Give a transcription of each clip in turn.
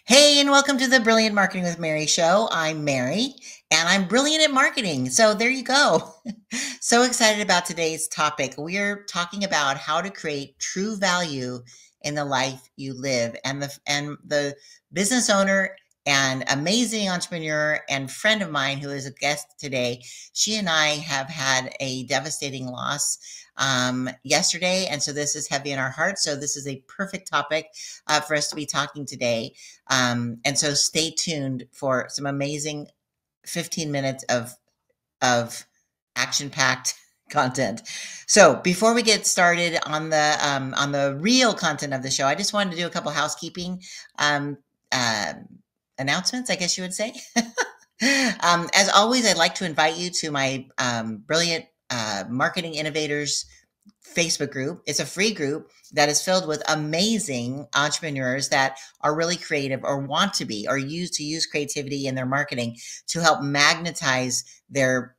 Hey, and welcome to the Brilliant Marketing with Mary show. I'm Mary, and I'm brilliant at marketing. So there you go. So excited about today's topic. We're talking about how to create true value in the life you live. And the business owner and amazing entrepreneur and friend of mine who is a guest today, she and I have had a devastating loss yesterday. And so this is heavy in our hearts. So this is a perfect topic for us to be talking today. And so stay tuned for some amazing 15 minutes of action-packed content. So before we get started on the real content of the show, I just wanted to do a couple housekeeping um, uh, announcements, I guess you would say. As always, I'd like to invite you to my brilliant marketing innovators Facebook group. It's a free group that is filled with amazing entrepreneurs that are really creative or want to be or use creativity in their marketing to help magnetize their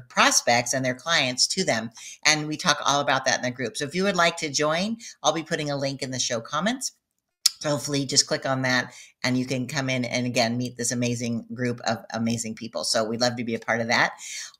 prospects and their clients to them. And we talk all about that in the group. So if you would like to join, I'll be putting a link in the show comments. So hopefully just click on that and you can come in and again meet this amazing group of amazing people. So we'd love to be a part of that.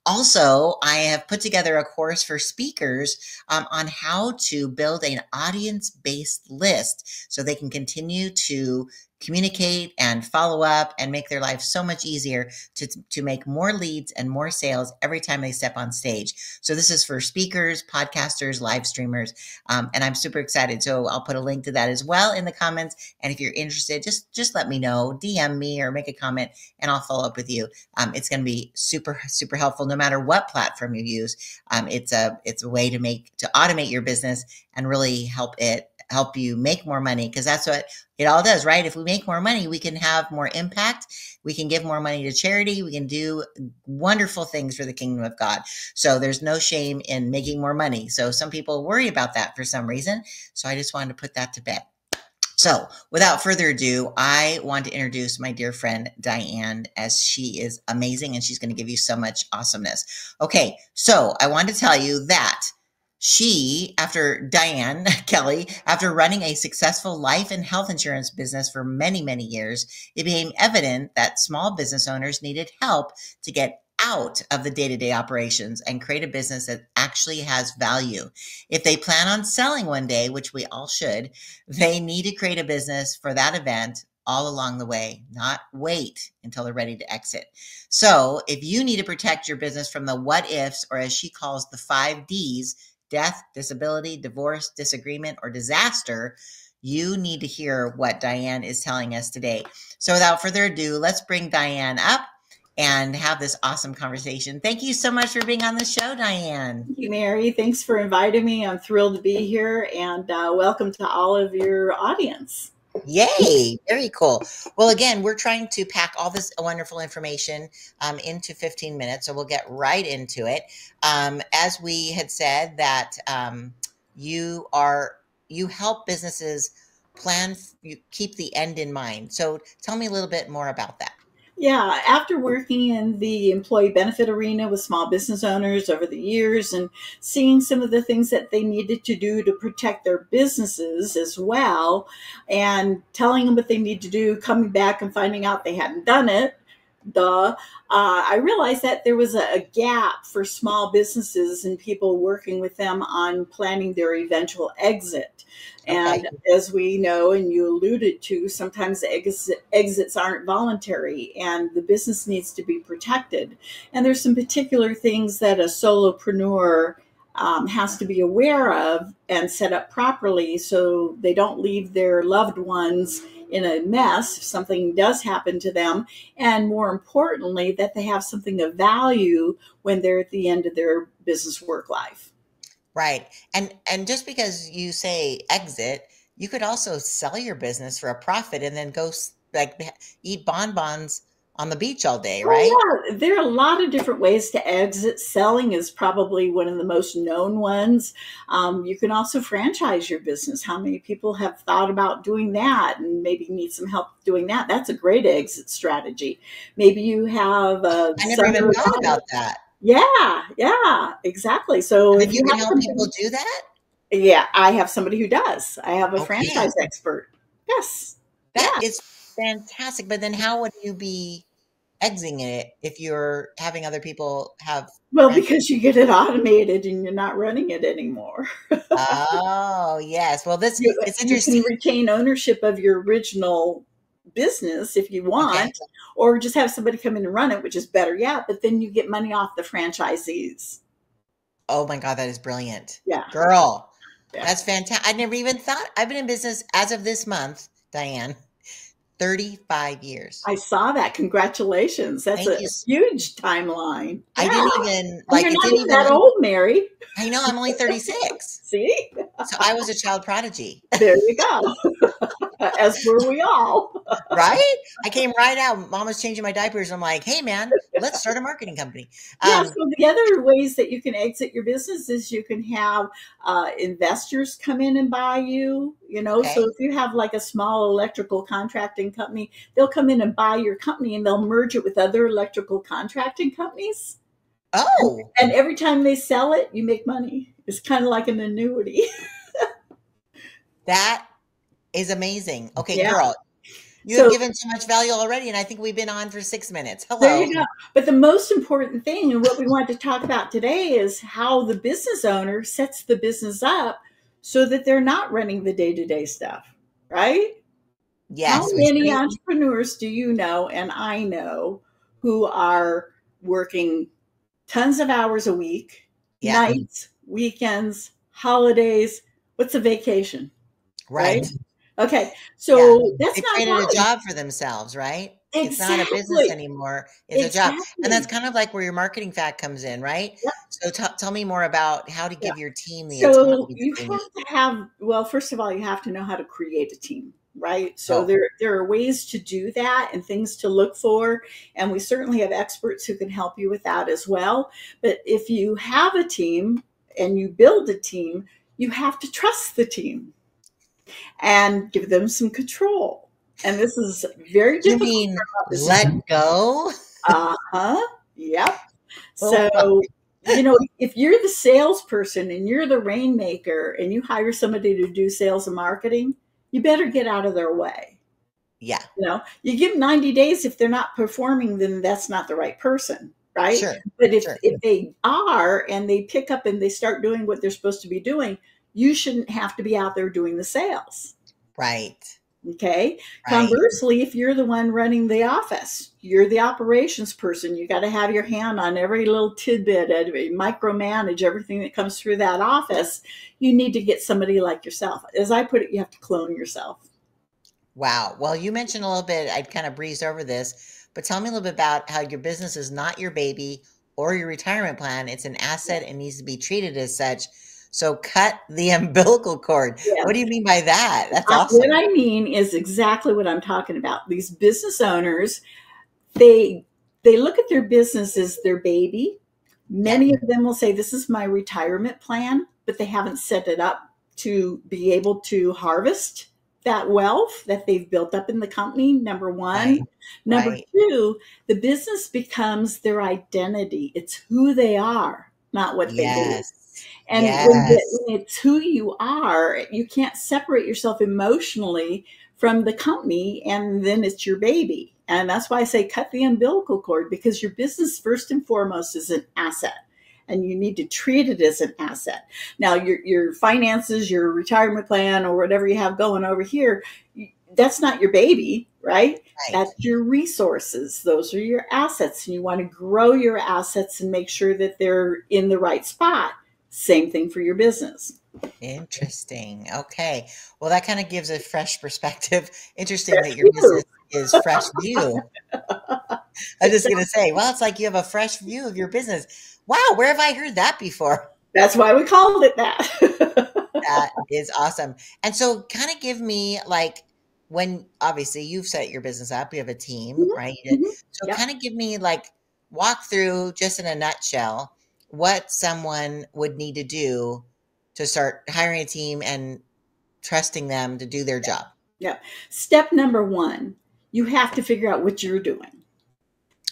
Also, I have put together a course for speakers on how to build an audience-based list so they can continue to communicate and follow up and make their life so much easier to make more leads and more sales every time they step on stage. So this is for speakers, podcasters, live streamers, and I'm super excited. So I'll put a link to that as well in the comments. And if you're interested, just let me know, DM me or make a comment and I'll follow up with you. It's going to be super, super helpful no matter what platform you use. It's a way to automate your business and really help you make more money, because that's what it all does, right? If we make more money, we can have more impact. We can give more money to charity. We can do wonderful things for the kingdom of God. So there's no shame in making more money. So some people worry about that for some reason. So I just wanted to put that to bed. So without further ado, I want to introduce my dear friend, Diane, as she is amazing and she's going to give you so much awesomeness. Okay, so I want to tell you that after Diane Kelly, after running a successful life and health insurance business for many, many years, it became evident that small business owners needed help to get out of the day-to-day operations and create a business that actually has value. If they plan on selling one day, which we all should, they need to create a business for that event all along the way, not wait until they're ready to exit. So if you need to protect your business from the what ifs, or as she calls the 5 Ds, death, disability, divorce, disagreement, or disaster, you need to hear what Diane is telling us today. So without further ado, let's bring Diane up and have this awesome conversation. Thank you so much for being on the show, Diane. Thank you, Mary. Thanks for inviting me. I'm thrilled to be here, and welcome to all of your audience. Yay, very cool. Well, again, we're trying to pack all this wonderful information into 15 minutes, so we'll get right into it. As we had said that you help businesses you keep the end in mind. So tell me a little bit more about that. Yeah, after working in the employee benefit arena with small business owners over the years and seeing some of the things that they needed to do to protect their businesses as well, and telling them what they need to do, coming back and finding out they hadn't done it, I realized that there was a gap for small businesses and people working with them on planning their eventual exit. And as we know, and you alluded to, sometimes exits aren't voluntary and the business needs to be protected. And there's some particular things that a solopreneur has to be aware of and set up properly so they don't leave their loved ones in a mess if something does happen to them, and more importantly, that they have something of value when they're at the end of their business work life. Right. And just because you say exit, you could also sell your business for a profit and then go eat bonbons on the beach all day, right? Oh, yeah. There are a lot of different ways to exit. Selling is probably one of the most known ones. You can also franchise your business. How many people have thought about doing that and maybe need some help doing that? That's a great exit strategy. Maybe you have I never even thought about that. Yeah, exactly. So if you can help people do that? Yeah, I have somebody who does. I have a franchise expert. Yes. That is fantastic. But then how would you be exiting it if you're having other people have Well, franchise? because you get it automated and you're not running it anymore. Oh, yes. Well, this it's You can interesting. retain ownership of your original business if you Okay. want, or just have somebody come in and run it, which is better yet, but then you get money off the franchisees. Oh my God, that is brilliant. Yeah. Girl, Yeah. that's fantastic. I never even thought. I've been in business as of this month, Diane, 35 years. I saw that. Congratulations. That's Thank a you. huge timeline. I Yeah. didn't even And like you're it not didn't even that even old, Mary. I know I'm only 36. See? So I was a child prodigy. There you go. As were we all. Right? I came right out. Mom was changing my diapers. I'm like, hey man, let's start a marketing company. Yeah, so the other ways that you can exit your business is you can have investors come in and buy you. So Okay. if you have like a small electrical contracting company, they'll come in and buy your company and they'll merge it with other electrical contracting companies. Oh, And every time they sell it, you make money. It's kind of like an annuity. that is amazing. Okay, Yeah. girl, you have So given so much value already, and I think we've been on for 6 minutes. there Hello. you go. But the most important thing, and what we want to talk about today, is how the business owner sets the business up so that they're not running the day to day stuff, right? How Yes, many entrepreneurs do you know, and I know, who are working tons of hours a week, yeah, nights, weekends, holidays? What's a vacation, right? right. Okay, Yeah. so that's They not created a fun. job for themselves, right? It's not a business Exactly. anymore. It's a job. And that's Exactly. kind of like where your marketing fact comes in, right? Yep. So tell me more about how to Yeah. give your team the So autonomy that you they have need. to have, well, first of all, you have to know how to create a team, right? So Oh, there are ways to do that and things to look for. And we certainly have experts who can help you with that as well. But if you have a team and you build a team, you have to trust the team and give them some control. And this is very you difficult mean for our business. let go? Uh-huh. Yep. Oh my. So, if you're the salesperson and you're the rainmaker and you hire somebody to do sales and marketing, you better get out of their way. Yeah, You give them 90 days. If they're not performing, then that's not the right person, right? sure, But if, sure. if they are and they pick up and they start doing what they're supposed to be doing, you shouldn't have to be out there doing the sales. Right, Okay. right. Conversely, if you're the one running the office, you're the operations person, you got to have your hand on every little tidbit, micromanage everything that comes through that office. You need to get somebody like yourself. As I put it, you have to clone yourself. Wow. Well, you mentioned a little bit, I kind of breezed over this, but tell me a little bit about how your business is not your baby or your retirement plan. It's an asset and needs to be treated as such. So cut the umbilical cord. Yeah. What do you mean by that? That's What awesome. I mean is exactly what I'm talking about. These business owners, they look at their business as their baby. Yeah. Many of them will say, "This is my retirement plan," but they haven't set it up to be able to harvest that wealth that they've built up in the company. Number one. Right. Number Right. two, the business becomes their identity. It's who they are, not what they do. Yes. And Yes. when it's who you are, you can't separate yourself emotionally from the company, and then it's your baby. And that's why I say cut the umbilical cord, because your business, first and foremost, is an asset. And you need to treat it as an asset. Now, your finances, your retirement plan, or whatever you have going over here, that's not your baby, right? Right. That's your resources. Those are your assets. And you want to grow your assets and make sure that they're in the right spot. Same thing for your business. Interesting. Okay. Well, that kind of gives a fresh perspective. Interesting That's that your you. business is fresh view. I was just going to say, well, it's like you have a fresh view of your business. Wow, where have I heard that before? That's why we called it that. That is awesome. And so kind of give me like when obviously you've set your business up, you have a team, Mhm, right? mhm. So Yep. kind of give me like walk through just in a nutshell what someone would need to do to start hiring a team and trusting them to do their job. Yep. Step number one, you have to figure out what you're doing.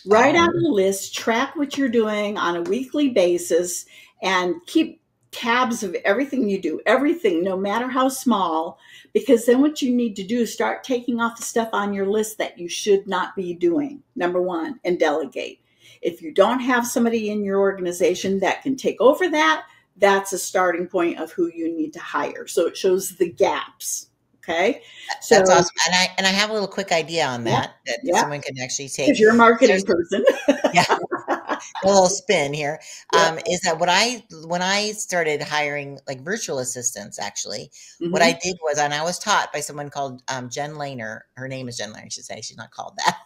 Write out Oh, a list, track what you're doing on a weekly basis, and keep tabs of everything you do, everything, no matter how small, because then what you need to do is start taking off the stuff on your list that you should not be doing, number one, and delegate. If you don't have somebody in your organization that can take over that, that's a starting point of who you need to hire. So it shows the gaps. Okay. So That's awesome. And I have a little quick idea on yeah, that yeah, someone can actually take. because you're a marketing There's person. yeah, a little spin here. Yeah. Is that when I started hiring like virtual assistants, actually, what I Mm-hmm. did was, and I was taught by someone called Jen Lehner. Her name is Jen Lehner, I should say. She's not called that.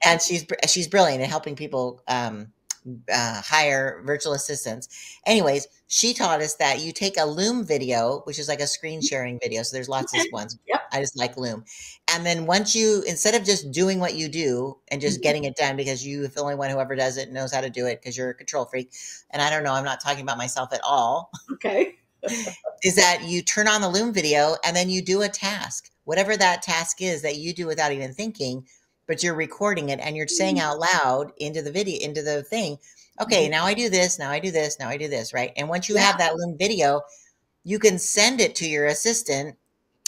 And she's brilliant at helping people hire virtual assistants. Anyways, she taught us that you take a Loom video, which is like a screen sharing video. So there's lots of Okay. ones. Yep. I just like Loom. And then once you, instead of just doing what you do and just Mm-hmm. getting it done because you're the only one who ever does it knows how to do it because you're a control freak. And I don't know, I'm not talking about myself at all. Okay. Is that you turn on the Loom video and then you do a task, whatever that task is that you do without even thinking, but you're recording it and you're saying out loud into the video, into the thing, okay, Mhm. now I do this, now I do this, now I do this, right? And once you Yeah. have that Loom video, you can send it to your assistant.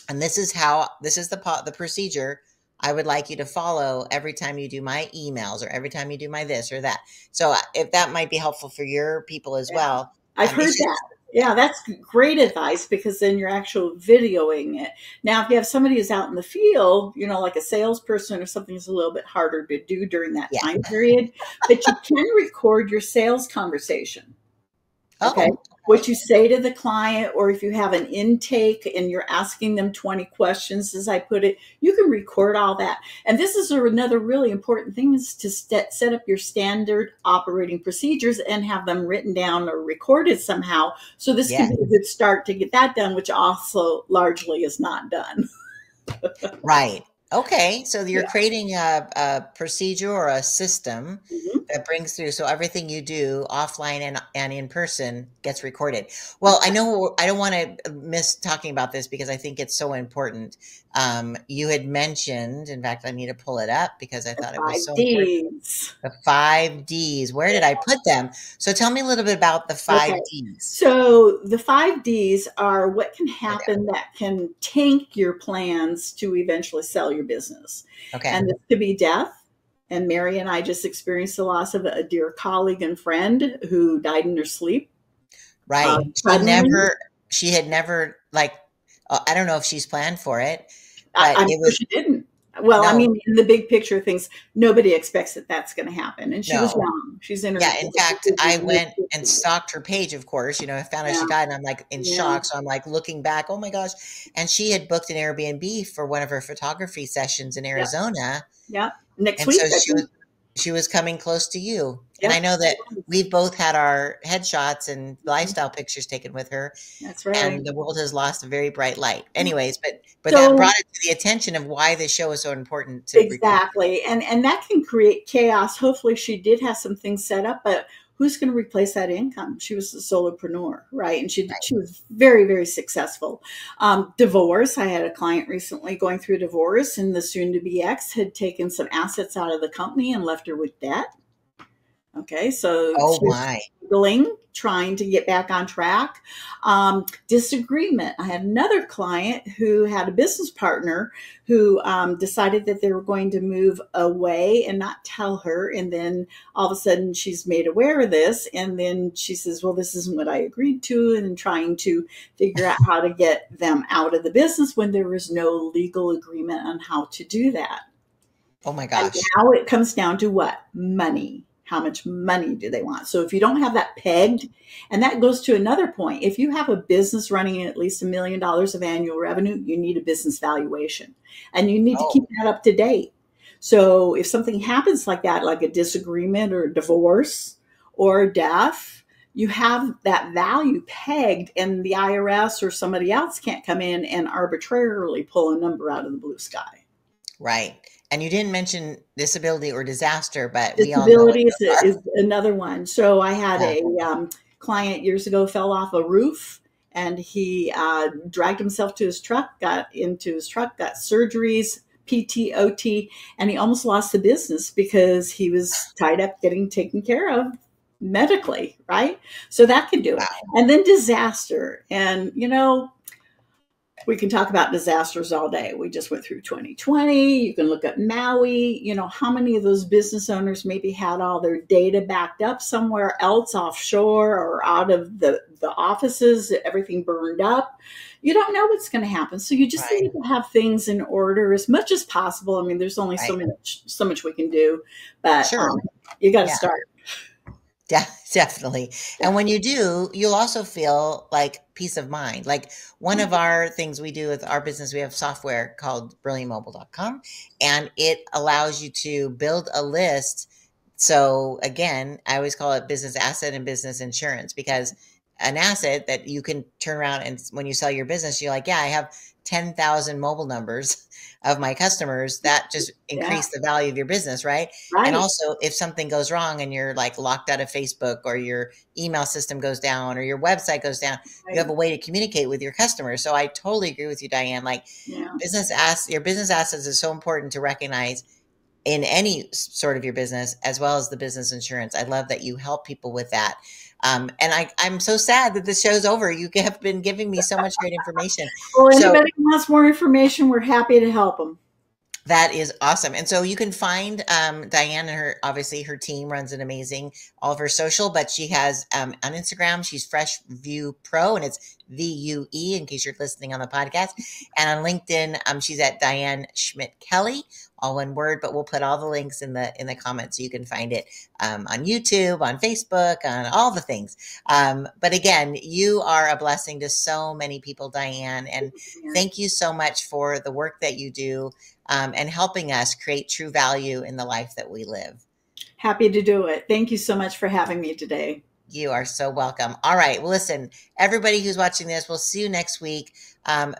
And this is the procedure I would like you to follow every time you do my emails or every time you do my this or that. So if that might be helpful for your people as Yeah. well. I've heard It's just, that. Yeah, that's great advice because then you're actually videoing it. Now, if you have somebody who's out in the field, like a salesperson or something, is a little bit harder to do during that yeah. time period, but you can record your sales conversation. Okay. Oh, What you say to the client, or if you have an intake and you're asking them 20 questions, as I put it, you can record all that. And this is another really important thing is to set up your standard operating procedures and have them written down or recorded somehow. So this yeah. can be a good start to get that done, which also largely is not done. Right. Okay. So you're Yeah. creating a procedure or a system Mhm. that brings through. So everything you do offline and in person gets recorded. Well, I know I don't want to miss talking about this because I think it's so important. You had mentioned, in fact, I need to pull it up because I thought it was Five so important. Ds. The 5 Ds. Where did I put them? So tell me a little bit about the Okay. 5 Ds. So the 5 Ds are what can There they happen that can tank your plans to eventually sell your business. are. Okay. And this could be death. And Mary and I just experienced the loss of a dear colleague and friend who died in her sleep. Right. Suddenly. She had never like, I don't know if she's planned for it, I, but I'm it sure was, she didn't. Well, I no, mean, in the big picture of things, nobody expects that that's going to happen. And she was no. young. She's in her Yeah, in fact, I went and mid-50s. stalked her page, of course, I found out Yeah, she died and I'm like in yeah, shock. So I'm like looking back, oh my gosh. And she had booked an Airbnb for one of her photography sessions in yeah, Arizona. yeah. Next And so week, I think. she was coming close to you. And I Yep, know that we've both had our headshots and lifestyle pictures taken with her, that's right. and the world has lost a very bright light. Anyways, but that So brought it to the attention of why this show is so important to record. exactly, and that can create chaos. Hopefully, she did have some things set up, but who's going to replace that income? She was a solopreneur, right? And she was very, very successful. Divorce. I had a client recently going through a divorce, and the soon-to-be ex had taken some assets out of the company and left her with debt. Okay, so Oh she was my. struggling, trying to get back on track. Disagreement. I had another client who had a business partner who decided that they were going to move away and not tell her. And then all of a sudden she's made aware of this. And then she says, well, this isn't what I agreed to. And trying to figure out how to get them out of the business when there was no legal agreement on how to do that. Oh my And gosh. now it comes down to what? Money. How much money do they want? So if you don't have that pegged, and that goes to another point, if you have a business running at least $1 million of annual revenue, you need a business valuation and you need to keep Oh, that up to date. So if something happens like that, like a disagreement or a divorce or a death, you have that value pegged and the IRS or somebody else can't come in and arbitrarily pull a number out of the blue sky. right. And you didn't mention disability or disaster, but we all know what Disability those are. is another one. So I had Yeah. a client years ago fell off a roof and he dragged himself to his truck, got surgeries, PTOT, and he almost lost the business because he was tied up getting taken care of medically, right? So that can do it. Wow. And then disaster. And, we can talk about disasters all day. We just went through 2020. You can look at Maui. How many of those business owners maybe had all their data backed up somewhere else offshore or out of the offices, everything burned up. You don't know what's going to happen. So you just Right. need to have things in order as much as possible. I mean, there's only Right. so much we can do, but Sure. you got to Yeah. start. Definitely. And when you do, you'll also feel like peace of mind. Like one of our things we do with our business, we have software called brilliantmobile.com, and it allows you to build a list. So again, I always call it business asset and business insurance, because an asset that you can turn around and when you sell your business, you're like, yeah, I have 10,000 mobile numbers of my customers. That just Yeah, increased the value of your business, right? And right. also, if something goes wrong and you're like locked out of Facebook, or your email system goes down, or your website goes down, you have Right. a way to communicate with your customers. So I totally agree with you, Diane. Like Yeah. your business assets is so important to recognize in any sort of your business, as well as the business insurance. I love that you help people with that. And I'm so sad that this show's over. You have been giving me so much great information. Well, So anybody who wants more information, we're happy to help them. that is awesome. And so you can find Diane, and obviously her team runs an amazing, all of her social, but she has on Instagram, she's Fresh View Pro, and it's VUE in case you're listening on the podcast. And on LinkedIn, she's at Diane Schmidt Kelly, all one word, but we'll put all the links in the comments so you can find it on YouTube, on Facebook, on all the things. But again, you are a blessing to so many people, Diane, and thank you so much for the work that you do, and helping us create true value in the life that we live. Happy to do it. Thank you so much for having me today. You are so welcome. All right. Well, listen, everybody who's watching this, we'll see you next week.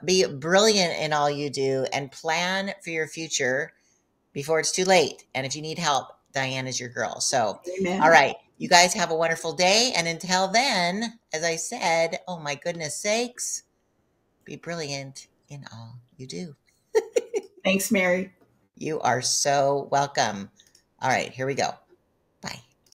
Be brilliant in all you do and plan for your future before it's too late. And if you need help, Diane is your girl. So, Amen. all right. You guys have a wonderful day. And until then, as I said, oh my goodness sakes, be brilliant in all you do. Thanks, Mary. You are so welcome. All right, here we go.